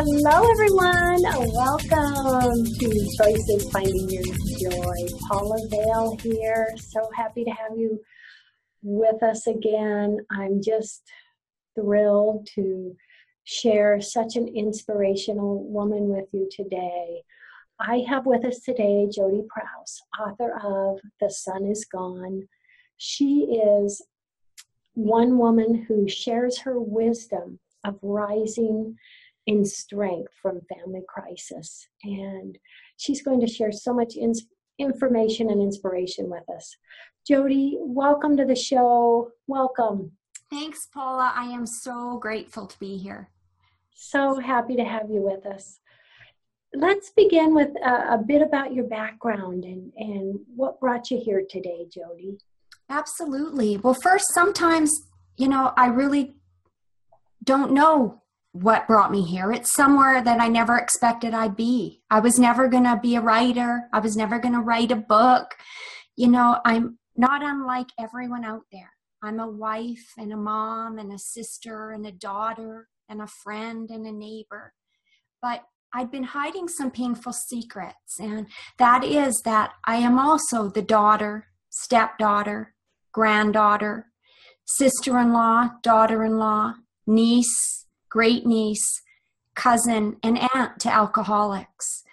Hello, everyone. Welcome to Choices Finding Your Joy. Paula Vail here. So happy to have you with us again. I'm just thrilled to share such an inspirational woman with you today. I have with us today Jodee Prouse, author of The Sun Is Gone. She is one woman who shares her wisdom of rising in strength from family crisis. And she's going to share so much information and inspiration with us. Jodee, welcome to the show. Welcome. Thanks, Paula. I am so grateful to be here. So happy to have you with us. Let's begin with a bit about your background and what brought you here today, Jodee. Absolutely. Well, first, sometimes, I really don't know what brought me here. It's somewhere that I never expected I'd be. I was never going to be a writer. I was never going to write a book. I'm not unlike everyone out there. I'm a wife and a mom and a sister and a daughter and a friend and a neighbor. But I'd been hiding some painful secrets, and that is that I am also the daughter, stepdaughter, granddaughter, sister-in-law, daughter-in-law, niece, great-niece, cousin, and aunt to alcoholics.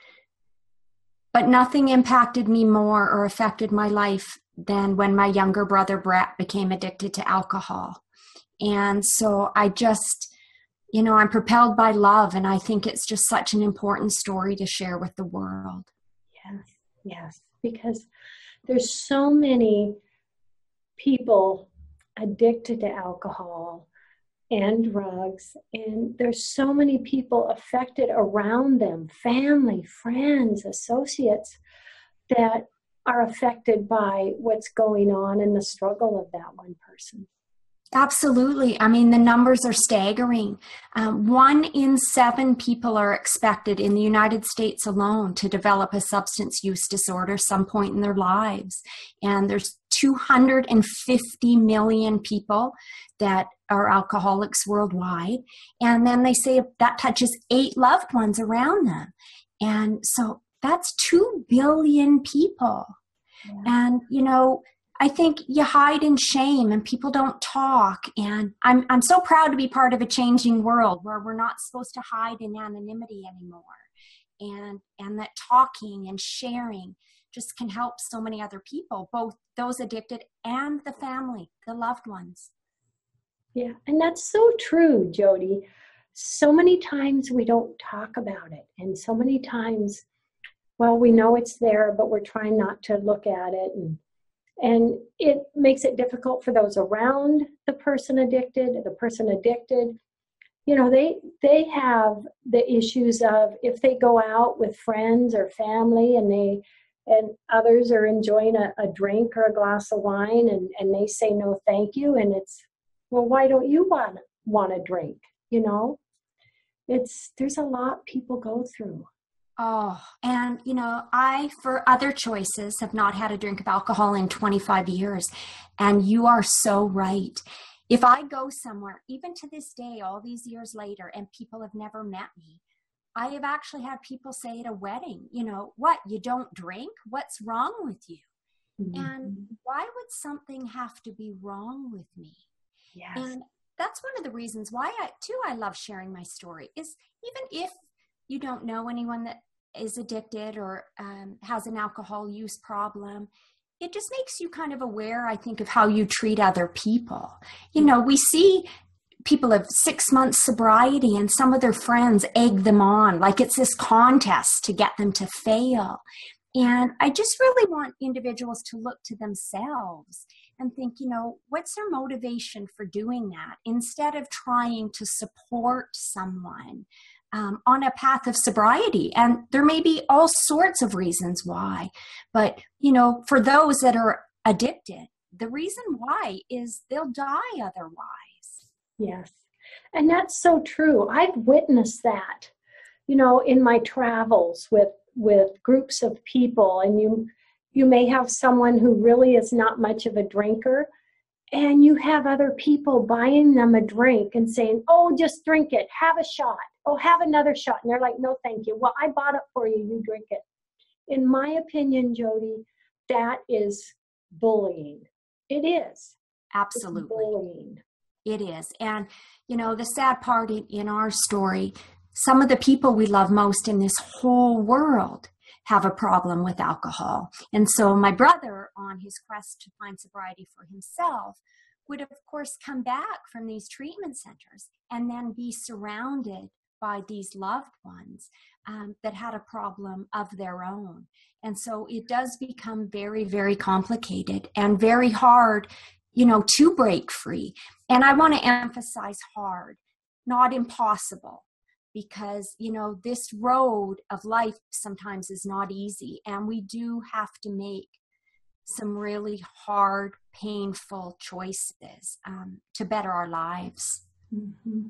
But nothing impacted me more or affected my life than when my younger brother, Brett, became addicted to alcohol. And so I just, I'm propelled by love, and I think it's just such an important story to share with the world. Yes, because there's so many people addicted to alcohol and drugs, and there's so many people affected around them, family, friends, associates, that are affected by what's going on in the struggle of that one person. Absolutely. I mean, the numbers are staggering. 1 in 7 people are expected in the United States alone to develop a substance use disorder some point in their lives. And there's 250 million people that are alcoholics worldwide. And then they say that touches 8 loved ones around them. And so that's 2 billion people. Yeah. And, I think you hide in shame and people don't talk. And I'm so proud to be part of a changing world where we're not supposed to hide in anonymity anymore. And that talking and sharing just can help so many other people, both those addicted and the family, the loved ones. Yeah, and that's so true, Jodee. So many times we don't talk about it. And so many times, well, we know it's there, but we're trying not to look at it. And it makes it difficult for those around the person addicted. They have the issues of if they go out with friends or family and others are enjoying a drink or a glass of wine and they say no thank you, and it's, well, why don't you want a drink? There's a lot people go through. Oh, and I, for other choices, have not had a drink of alcohol in 25 years. And you are so right. If I go somewhere, even to this day, all these years later, and people have never met me, I have actually had people say at a wedding, what, you don't drink? What's wrong with you? Mm-hmm. And why would something have to be wrong with me? Yes. And that's one of the reasons why I love sharing my story, is even if you don't know anyone that is addicted or has an alcohol use problem, it just makes you kind of aware, I think, of how you treat other people. We see people of 6 months sobriety and some of their friends egg them on like it's this contest to get them to fail. And I just really want individuals to look to themselves and think, what's their motivation for doing that, instead of trying to support someone on a path of sobriety. And there may be all sorts of reasons why. But, for those that are addicted, the reason why is they'll die otherwise. Yes. And that's so true. I've witnessed that, in my travels with groups of people. And you may have someone who really is not much of a drinker, and you have other people buying them a drink and saying, oh, just drink it, have a shot, oh, have another shot. And they're like, no, thank you. Well, I bought it for you, you drink it. In my opinion, Jodee, that is bullying. It is. Absolutely. It's bullying. It is. And, the sad part in our story, some of the people we love most in this whole world have a problem with alcohol. And so my brother, on his quest to find sobriety for himself, would of course come back from these treatment centers and then be surrounded by these loved ones that had a problem of their own. And so it does become very, very complicated and very hard, to break free. And I want to emphasize hard, not impossible, because, this road of life sometimes is not easy. And we do have to make some really hard, painful choices to better our lives. Mm-hmm.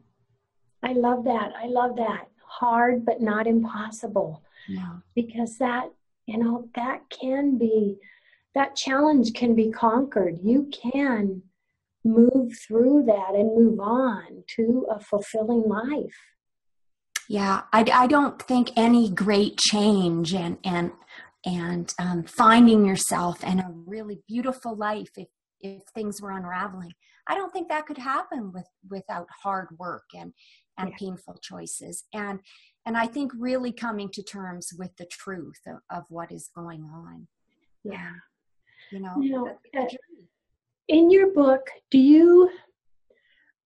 I love that. I love that. Hard, but not impossible. Yeah. Because that challenge can be conquered. You can move through that and move on to a fulfilling life. Yeah, I don't think any great change and finding yourself and a really beautiful life, if things were unraveling, I don't think that could happen without hard work and painful choices. And I think really coming to terms with the truth of what is going on. Yeah. In your book, do you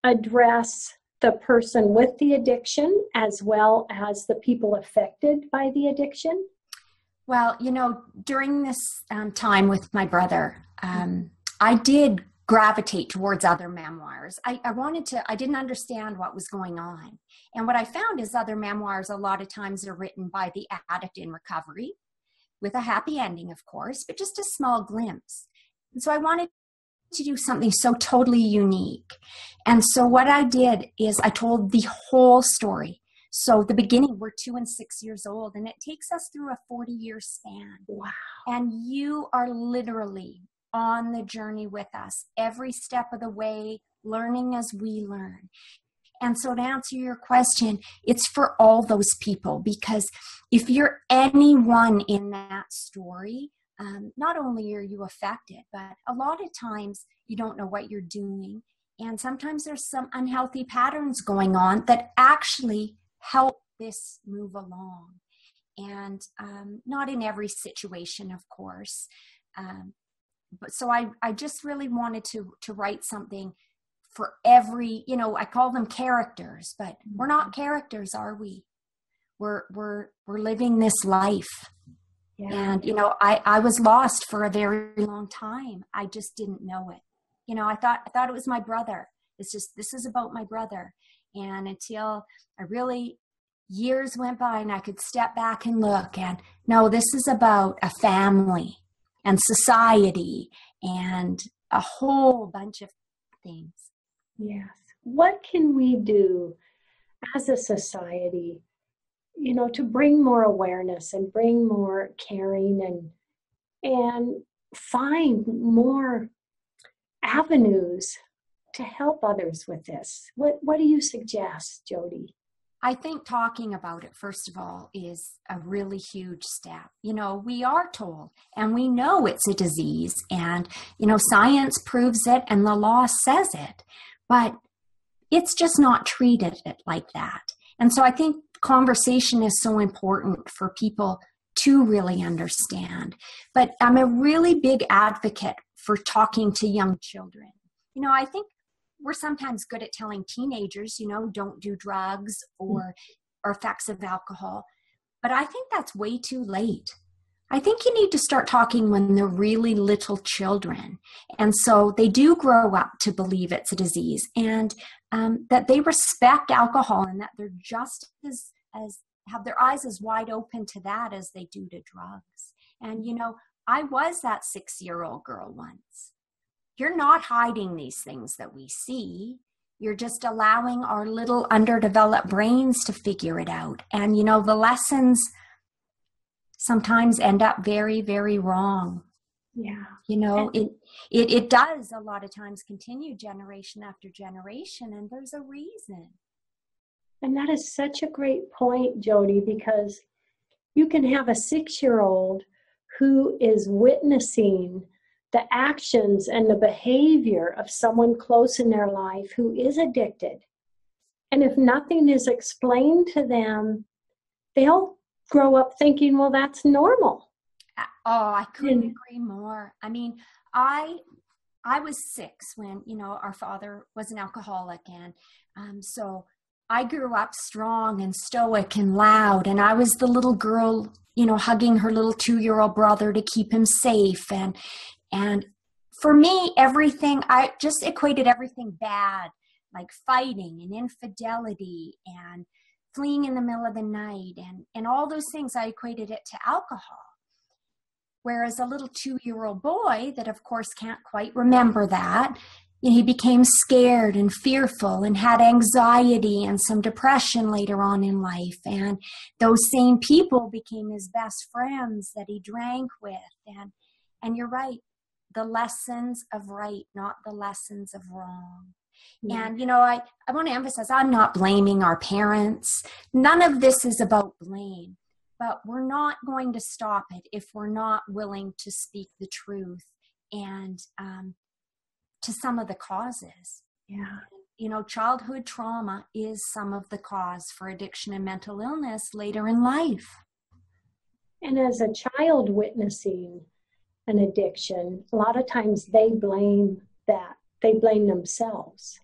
address the person with the addiction as well as the people affected by the addiction? Well, during this time with my brother, I did gravitate towards other memoirs. I didn't understand what was going on. And what I found is other memoirs a lot of times are written by the addict in recovery, with a happy ending, of course, but just a small glimpse. And so I wanted to do something so totally unique. And so what I did is I told the whole story. So the beginning, we're 2 and 6 years old, and it takes us through a 40-year span. Wow. And you are literally on the journey with us every step of the way, learning as we learn. And so to answer your question, it's for all those people, because if you're anyone in that story, not only are you affected, but a lot of times you don't know what you're doing. And sometimes there's some unhealthy patterns going on that actually help this move along. And not in every situation, of course. But so I just really wanted to write something for every, I call them characters, but we're not characters, are we? We're living this life. Yeah. And, I was lost for a very long time. I just didn't know it. I thought it was my brother. It's just, this is about my brother. And until years went by and I could step back and look, and no, this is about a family and society and a whole bunch of things. Yes. What can we do as a society, to bring more awareness and bring more caring and find more avenues to help others with this? What do you suggest, Jodee? I think talking about it, first of all, is a really huge step. We are told and we know it's a disease, and, science proves it and the law says it, but it's just not treated like that. And so I think conversation is so important for people to really understand. But I'm a really big advocate for talking to young children. I think we're sometimes good at telling teenagers, don't do drugs or effects of alcohol. But I think that's way too late. I think you need to start talking when they're really little children. And so they do grow up to believe it's a disease, and that they respect alcohol, and that they're just as have their eyes as wide open to that as they do to drugs. And, I was that 6-year-old girl once. You're not hiding these things that we see. You're just allowing our little underdeveloped brains to figure it out. And, the lessons sometimes end up very, very wrong. Yeah. You know, it does a lot of times continue generation after generation, and there's a reason. And that is such a great point, Jodee, because you can have a 6-year-old who is witnessing the actions and the behavior of someone close in their life who is addicted. And if nothing is explained to them, they'll grow up thinking, well, that's normal. Oh, I couldn't agree more. I mean, I was 6 when, you know, our father was an alcoholic. And so I grew up strong and stoic and loud. And I was the little girl, you know, hugging her little 2-year-old brother to keep him safe. And for me, everything, I just equated everything bad, like fighting and infidelity and fleeing in the middle of the night and all those things, I equated it to alcohol. Whereas a little 2-year-old boy that, of course, can't quite remember that, he became scared and fearful and had anxiety and some depression later on in life. And those same people became his best friends that he drank with. And you're right, the lessons of right, not the lessons of wrong. Yeah. And, you know, I want to emphasize, I'm not blaming our parents. None of this is about blame. But we're not going to stop it if we're not willing to speak the truth and to some of the causes. Yeah. You know, childhood trauma is some of the cause for addiction and mental illness later in life. And as a child witnessing an addiction, a lot of times they blame that. They blame themselves.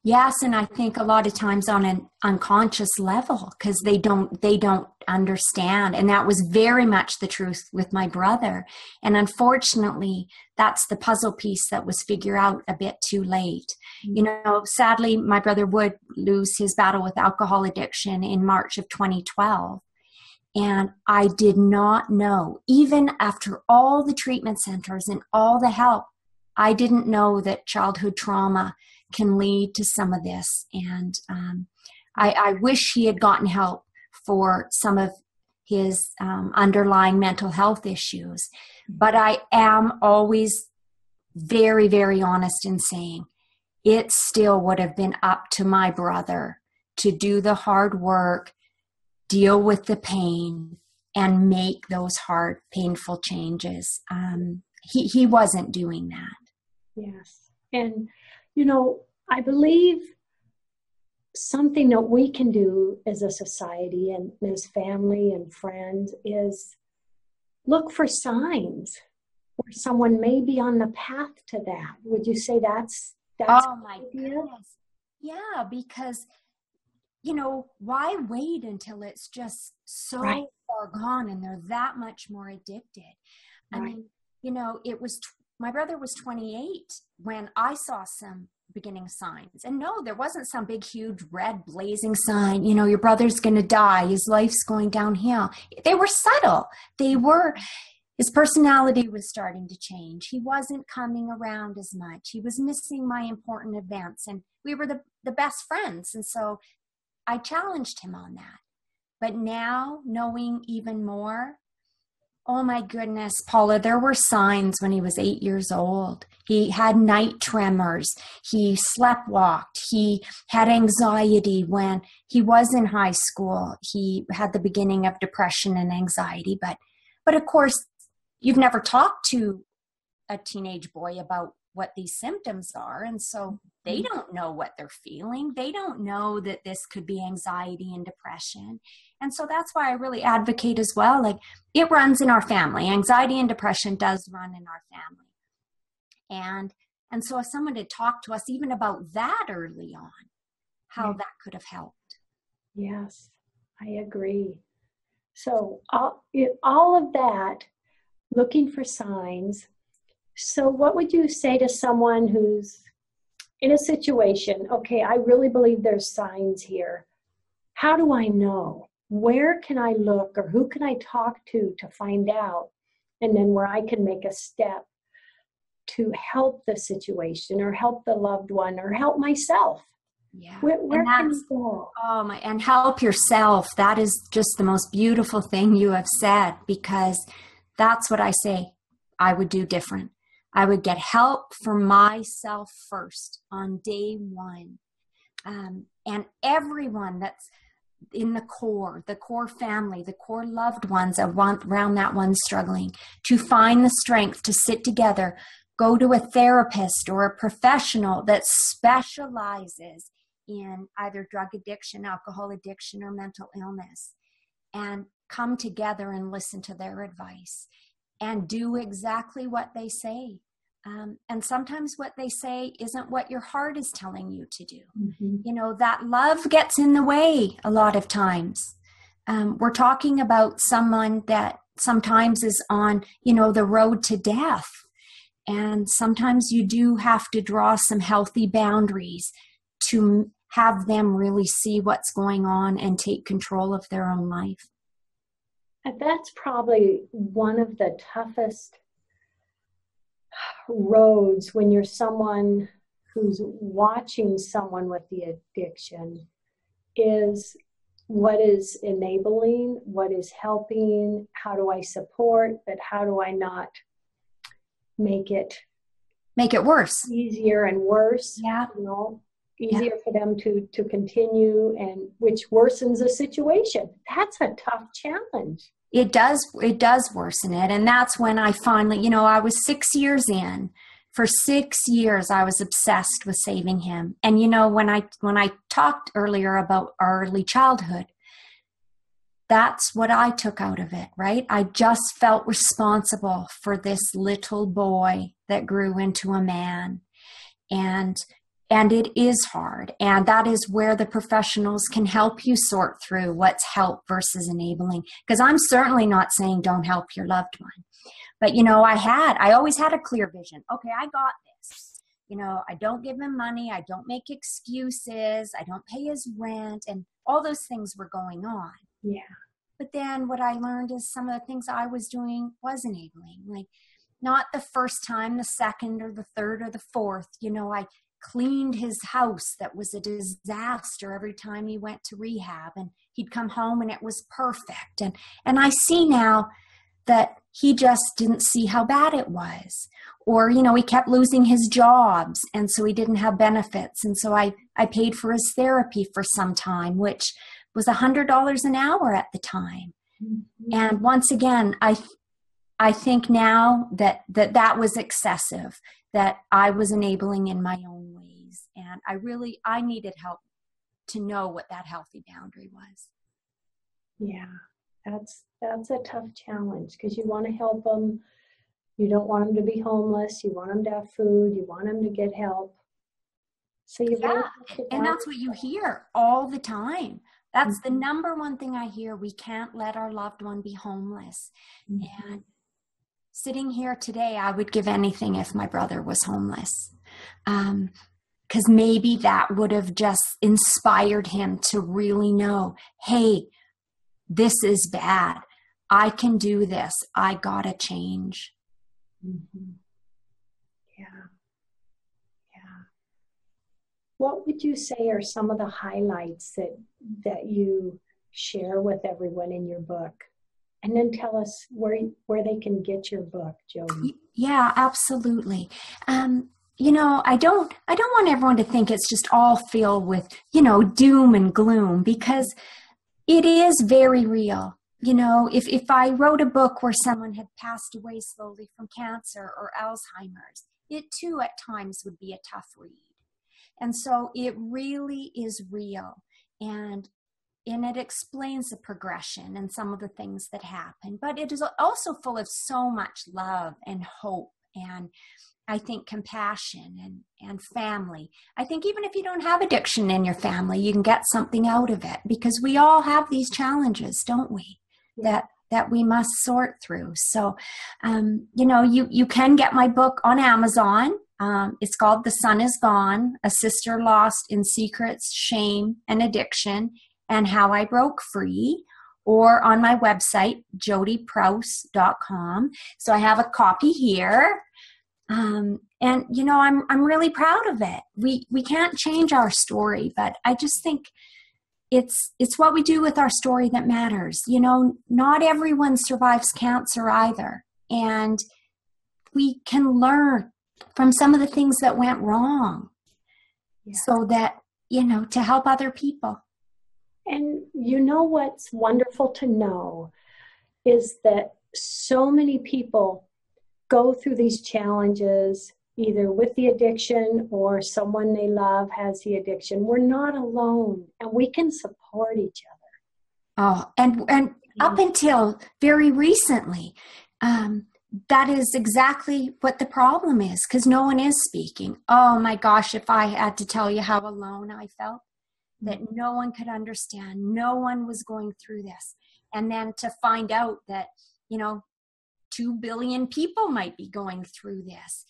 Yes, and I think a lot of times on an unconscious level because they don't understand. And that was very much the truth with my brother. And unfortunately, that's the puzzle piece that was figured out a bit too late. Mm-hmm. You know, sadly, my brother would lose his battle with alcohol addiction in March of 2012. And I did not know, even after all the treatment centers and all the help, I didn't know that childhood trauma can lead to some of this. And I wish he had gotten help for some of his underlying mental health issues. But I am always very, very honest in saying it still would have been up to my brother to do the hard work, deal with the pain, and make those hard, painful changes. He wasn't doing that. Yes. And, you know, I believe something that we can do as a society and as family and friends is look for signs where someone may be on the path to that. Would you say that's oh my goodness. Yeah, because, you know, why wait until it's just so far gone and they're that much more addicted? I mean, you know, my brother was 28 when I saw some beginning signs. And no, there wasn't some big, huge, red, blazing sign, you know, your brother's going to die, his life's going downhill. They were subtle. His personality was starting to change. He wasn't coming around as much. He was missing my important events. And we were the best friends. And so I challenged him on that. But now, knowing even more, oh my goodness, Paula, there were signs when he was 8 years old. He had night tremors. He sleptwalked. He had anxiety when he was in high school. He had the beginning of depression and anxiety. But of course, you've never talked to a teenage boy about what these symptoms are. And so they don't know what they're feeling. They don't know that this could be anxiety and depression. And so that's why I really advocate as well. Like, it runs in our family. Anxiety and depression does run in our family. And so if someone had talked to us even about that early on, how that could have helped. Yes, I agree. So all of that, looking for signs. So what would you say to someone who's in a situation, okay, I really believe there's signs here. How do I know? Where can I look, or who can I talk to find out? And then where I can make a step to help the situation or help the loved one or help myself. Yeah. Where can you go? And help yourself. That is just the most beautiful thing you have said, because that's what I say. I would do different. I would get help for myself first on day one. And everyone that's in the core family, the core loved ones around that one struggling, to find the strength to sit together, go to a therapist or a professional that specializes in either drug addiction, alcohol addiction, or mental illness, and come together and listen to their advice and do exactly what they say. And sometimes what they say isn't what your heart is telling you to do. Mm-hmm. You know, that love gets in the way a lot of times. We're talking about someone that sometimes is on, you know, the road to death. And sometimes you do have to draw some healthy boundaries to have them really see what's going on and take control of their own life. And that's probably one of the toughest roads when you're someone who's watching someone with the addiction, is what is enabling, what is helping, how do I support, but how do I not make it worse, easier and worse? Yeah, you know, easier for them to continue, and which worsens the situation. That's a tough challenge. It does worsen it. And that's when I finally, you know, I was 6 years in. For 6 years, I was obsessed with saving him. And, you know, when I talked earlier about our early childhood, that's what I took out of it, right? I just felt responsible for this little boy that grew into a man. And it is hard. And that is where the professionals can help you sort through what's help versus enabling. Because I'm certainly not saying don't help your loved one. But, you know, I always had a clear vision. Okay, I got this. You know, I don't give him money. I don't make excuses. I don't pay his rent. And all those things were going on. Yeah. But then what I learned is some of the things I was doing was enabling. Like, not the first time, the second or the third or the fourth. You know, I cleaned his house that was a disaster every time he went to rehab, and he'd come home and it was perfect. And I see now that he just didn't see how bad it was. Or, you know, he kept losing his jobs, and so he didn't have benefits. And so I paid for his therapy for some time, which was $100 an hour at the time. Mm-hmm. And once again, I think now that was excessive, that I was enabling in my own ways. And I needed help to know what that healthy boundary was. Yeah, that's a tough challenge, because you want to help them. You don't want them to be homeless. You want them to have food. You want them to get help. So you really have to and that's what you hear all the time. That's the number one thing I hear. We can't let our loved one be homeless. Mm-hmm. And sitting here today, I would give anything if my brother was homeless. Because maybe that would have just inspired him to really know, hey, this is bad. I can do this. I gotta change. Mm-hmm. Yeah. What would you say are some of the highlights that you share with everyone in your book? And then tell us where they can get your book, Jodee. Yeah, absolutely. You know, I don't want everyone to think it's just all filled with, you know, doom and gloom, because it is very real. You know, if I wrote a book where someone had passed away slowly from cancer or Alzheimer's, it too at times would be a tough read. And so it really is real. And it explains the progression and some of the things that happen. But it is also full of so much love and hope, and I think compassion and family. I think even if you don't have addiction in your family, you can get something out of it, because we all have these challenges, don't we? Yeah. That we must sort through. So, you know, you can get my book on Amazon. It's called The Sun Is Gone, A Sister Lost in Secrets, Shame, and Addiction, and How I Broke Free, or on my website, jodeeprouse.com. So I have a copy here. And, you know, I'm really proud of it. We can't change our story, but I just think it's what we do with our story that matters. You know, not everyone survives cancer either. And we can learn from some of the things that went wrong, so that, to help other people. And what's wonderful to know is that so many people go through these challenges, either with the addiction or someone they love has the addiction. We're not alone, and we can support each other. Oh, and up until very recently, that is exactly what the problem is, because no one is speaking. Oh my gosh, if I had to tell you how alone I felt, that no one could understand, no one was going through this. And then to find out that, 2 billion people might be going through this.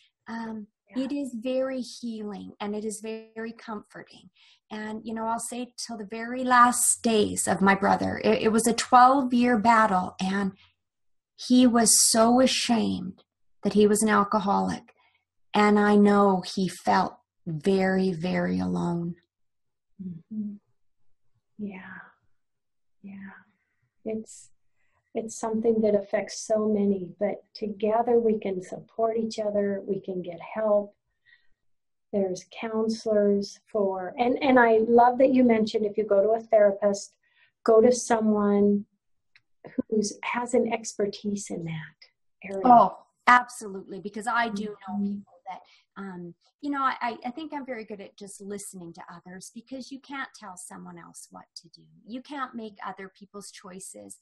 It is very healing, and it is very comforting. And, I'll say till the very last days of my brother, it was a 12-year battle, and he was so ashamed that he was an alcoholic. And I know he felt very, very alone. Mm-hmm. Yeah. It's something that affects so many, but together we can support each other. We can get help. There's counselors and I love that you mentioned, if you go to a therapist, go to someone who has an expertise in that area. Oh, absolutely. Because I do know people that, I think I'm very good at just listening to others, because you can't tell someone else what to do. You can't make other people's choices.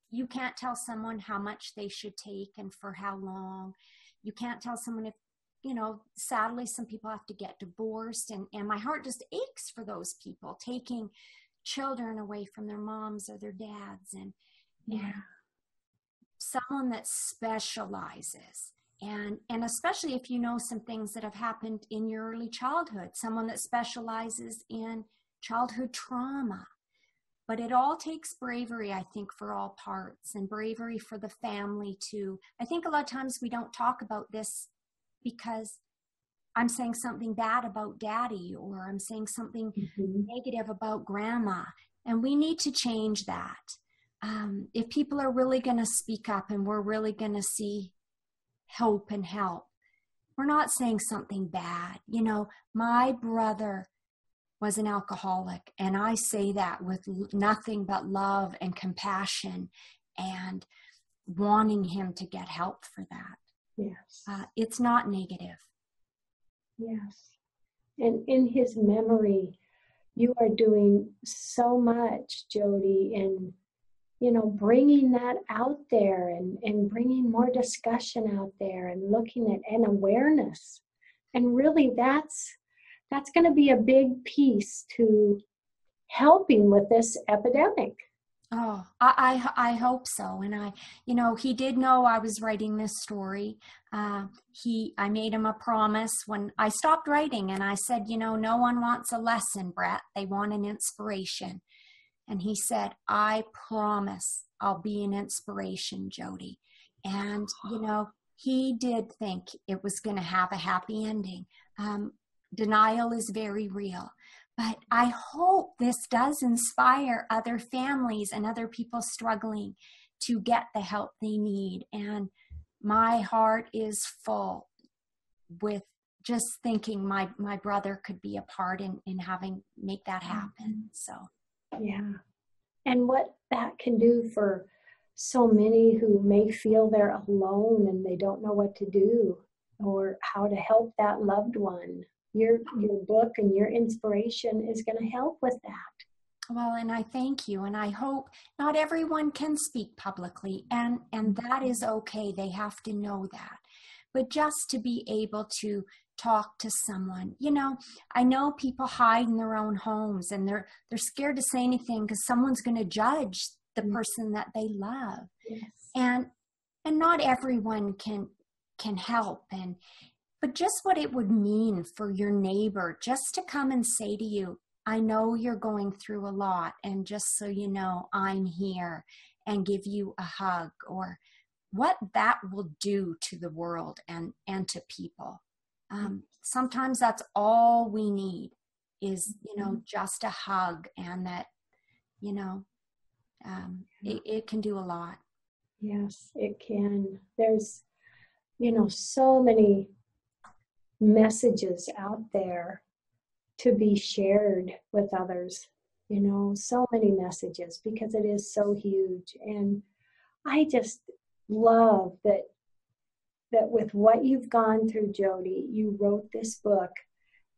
You can't tell someone how much they should take and for how long. You can't tell someone if, sadly, some people have to get divorced, and my heart just aches for those people taking children away from their moms or their dads, and someone that specializes, and especially if you know some things that have happened in your early childhood, someone that specializes in childhood trauma. But it all takes bravery, I think, for all parts, and bravery for the family too. I think a lot of times we don't talk about this because I'm saying something bad about daddy, or I'm saying something negative about grandma. And we need to change that. If people are really going to speak up and we're really going to see hope and help, we're not saying something bad. My brother was an alcoholic, and I say that with nothing but love and compassion and wanting him to get help for that. Yes. It's not negative. Yes. And in his memory, you are doing so much, Jodee, in, bringing that out there and bringing more discussion out there and looking at and awareness. And really that's going to be a big piece to helping with this epidemic. Oh, I hope so. And he did know I was writing this story. I made him a promise when I stopped writing, and I said, no one wants a lesson, Brett. They want an inspiration. And he said, I promise I'll be an inspiration, Jodee. And, he did think it was going to have a happy ending. Denial is very real. But I hope this does inspire other families and other people struggling to get the help they need. And my heart is full with just thinking my brother could be a part in having make that happen. So, yeah. And what that can do for so many who may feel they're alone and they don't know what to do or how to help that loved one. Your book and your inspiration is going to help with that. Well, and I thank you. And I hope not everyone can speak publicly, and that is okay. They have to know that. But just to be able to talk to someone, I know people hide in their own homes, and they're scared to say anything because someone's going to judge the person that they love. Yes. And not everyone can help. But just what it would mean for your neighbor just to come and say to you, I know you're going through a lot, and just so you know, I'm here, and give you a hug, or what that will do to the world and to people. Sometimes that's all we need is, just a hug, and that, it can do a lot. Yes, it can. There's so many messages out there to be shared with others, so many messages, because it is so huge. And I just love that with what you've gone through, Jodee, you wrote this book,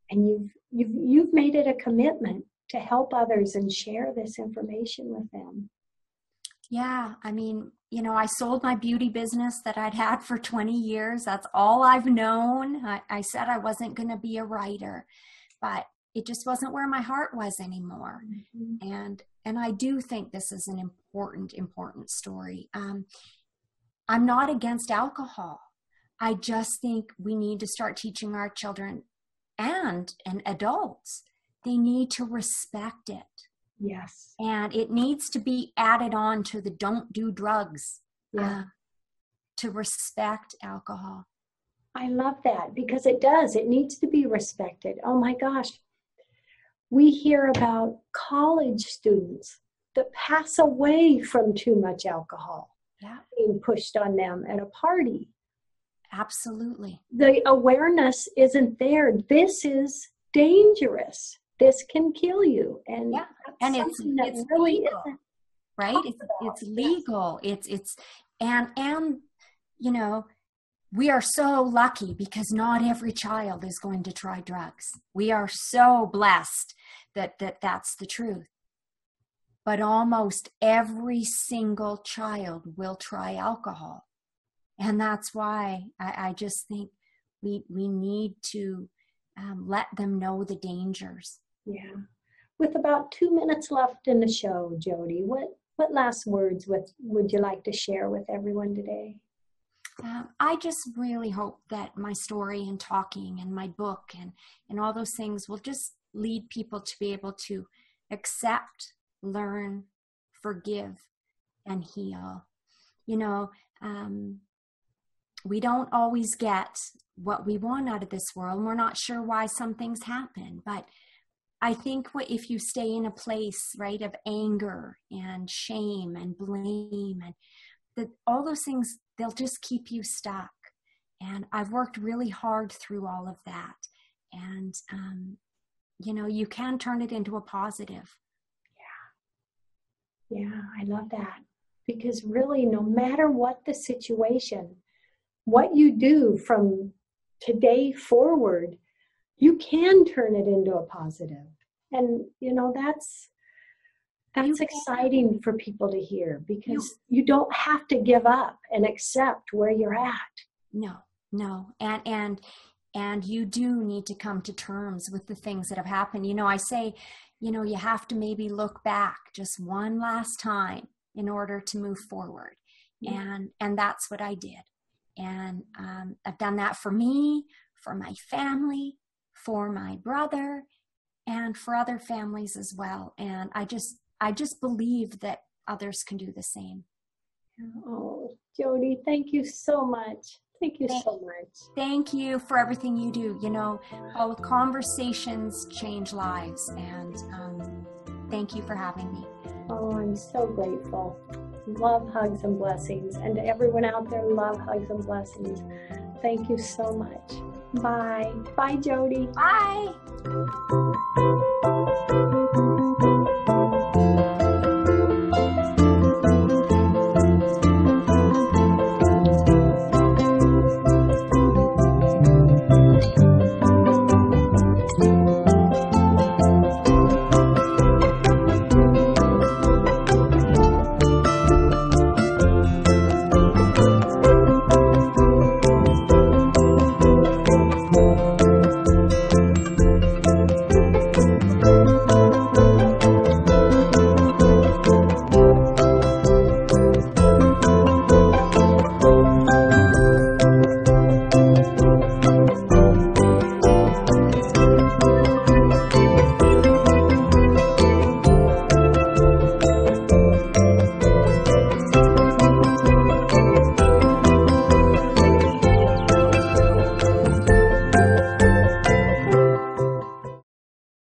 and you've made it a commitment to help others and share this information with them. Yeah, I mean, I sold my beauty business that I'd had for 20 years. That's all I've known. I said I wasn't going to be a writer, but it just wasn't where my heart was anymore. Mm-hmm. And I do think this is an important story. I'm not against alcohol. I just think we need to start teaching our children and adults. They need to respect it. Yes. And it needs to be added on to the don't do drugs, to respect alcohol. I love that, because it does. It needs to be respected. Oh my gosh. We hear about college students that pass away from too much alcohol being pushed on them at a party. Absolutely. The awareness isn't there. This is dangerous. This can kill you. And it's really legal, isn't, right? It's legal. Yes. It's we are so lucky, because not every child is going to try drugs. We are so blessed that's the truth. But almost every single child will try alcohol. And that's why I just think we need to let them know the dangers. Yeah. With about 2 minutes left in the show, Jodee, what last words would you like to share with everyone today? I just really hope that my story and talking and my book and all those things will just lead people to be able to accept, learn, forgive, and heal. We don't always get what we want out of this world, and we're not sure why some things happen. But I think if you stay in a place, right, of anger and shame and blame, and all those things, they'll just keep you stuck. And I've worked really hard through all of that. And, you can turn it into a positive. Yeah, I love that. Because really, no matter what the situation, what you do from today forward, you can turn it into a positive. And, that's exciting for people to hear, because you don't have to give up and accept where you're at. No. And you do need to come to terms with the things that have happened. I say, you have to maybe look back just one last time in order to move forward. Yeah. And that's what I did. And I've done that for me, for my family, for my brother, and for other families as well. And I just believe that others can do the same. Oh, Jodee, thank you so much. Thank you so much. Thank you for everything you do. All conversations change lives, and thank you for having me. Oh, I'm so grateful. Love, hugs, and blessings. And to everyone out there, love, hugs, and blessings. Thank you so much. Bye. Bye, Jodee. Bye.